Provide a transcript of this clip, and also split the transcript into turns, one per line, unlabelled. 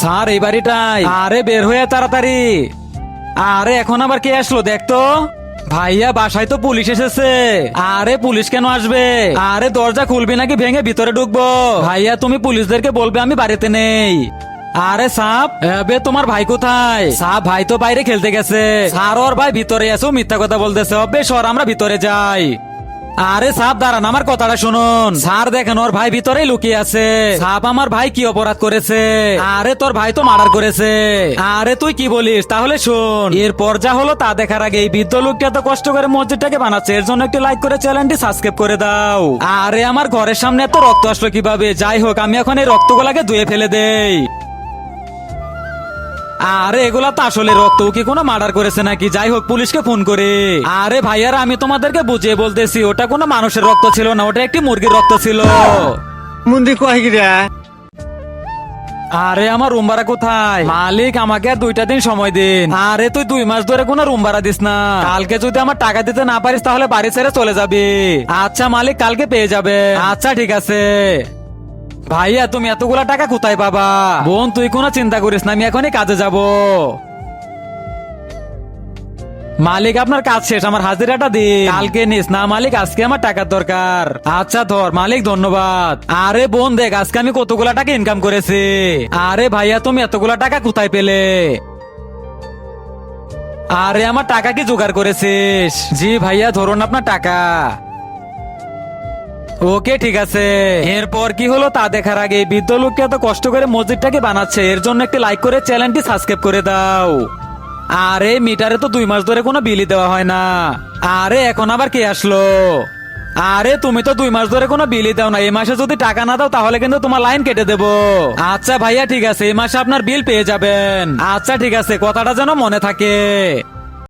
Sir এই বাড়িটাই। আরে বের হয়ে তাড়াতাড়ি। আরে এখন আবার কে আসলো দেখতো। ভাইয়া বাসায় তো পুলিশ এসেছে। আরে পুলিশ কেন আসবে? আরে দরজা খুলবি নাকি ভেঙে ভিতরে ঢুকবো? ভাইয়া তুমি পুলিশদেরকে বলবে আমি বাড়িতে নেই। আরে সাপ, এবে তোমার ভাই কোথায়? সাপ ভাই তো বাইরে খেলতে গেছে। স্যার ওর ভাই ভিতরে আছে, ও মিথ্যা কথা বলতেছে। বেশ ওর আমরা ভিতরে যাই। আরে সাপ দাঁড়ান, আমার কথাটা শুনুন। স্যার দেখেন ওর ভাই ভিতরেই লুকিয়ে আছে। সাপ আমার ভাই কি অপরাধ করেছে? আরে তোর ভাই তো মার্ডার করেছে। আরে তুই কি বলিস? তাহলে শোন, এরপর যা হলো তা দেখার আগে এই বৃদ্ধ লোকটা এত কষ্ট করে মসজিদটাকে বানাচ্ছে, এর জন্য একটি লাইক করে চ্যানেলটি সাবস্ক্রাইব করে দাও। আরে আমার ঘরের সামনে এত রক্ত আসলো কিভাবে? যাই হোক, আমি এখন এই রক্তগুলাকে ধুয়ে ফেলে দেই। আরে এগুলা তো আসলে রক্ত, কি কোনো মার্ডার করেছে নাকি? যাই হোক পুলিশকে ফোন করে। আরে ভাইয়ারা আমি তোমাদেরকে বুঝিয়ে বলতেছি, ওটা কোনো মানুষের রক্ত ছিল না, ওটা একটি মুরগির রক্ত ছিল।
মন্দির কয় গিরা?
আরে আমার রুম ভাড়া কোথায়? মালিক আমাকে আর 2টা দিন সময় দিন। আরে তুই 2 মাস ধরে কোনো রুম ভাড়া দিস না। কালকে যদি আমার টাকা দিতে না পারিস তাহলে বাড়ি ছেড়ে চলে যাবি। আচ্ছা মালিক, কালকে পেয়ে যাবে। আচ্ছা ঠিক আছে। ভাইয়া তুমি এতগুলা টাকা কোথায় পাবা? বোন তুই কোনো চিন্তা করিস না, আমি এখনই কাজে যাব। মালিক আপনার কাজ শেষ, আমার হাজিরাটা দিন। কালকে নিস না মালিক, আজকে আমার টাকার দরকার। আচ্ছা ধর মালিক, ধন্যবাদ। আরে বোন দেখ আজকে আমি কতগুলা টাকা ইনকাম করেছি। আরে ভাইয়া তুমি এতগুলা টাকা কোথায় পেলে? আরে আমার টাকা কি জোগাড় করেছিস? জি ভাইয়া ধরুন আপনার টাকা। ওকে ঠিক আছে। এরপর কি হলো তা দেখার আগে এই বৃদ্ধ লোককে এত কষ্ট করে মসজিদটাকে বানাচ্ছে, এর জন্য একটি লাইক করে চ্যানেলটি সাবস্ক্রাইব করে দাও। আরে মিটারে তো 2 মাস ধরে কোনো বিলই দেওয়া হয় না। আরে এখন আবার কে আসলো? আরে তুমি তো 2 মাস ধরে কোনো বিলই দাও না, এই মাসে যদি টাকা না দাও তাহলে কিন্তু তোমার লাইন কেটে দেবো। আচ্ছা ভাইয়া ঠিক আছে, এই মাসে আপনার বিল পেয়ে যাবেন। আচ্ছা ঠিক আছে, কথাটা যেন মনে থাকে।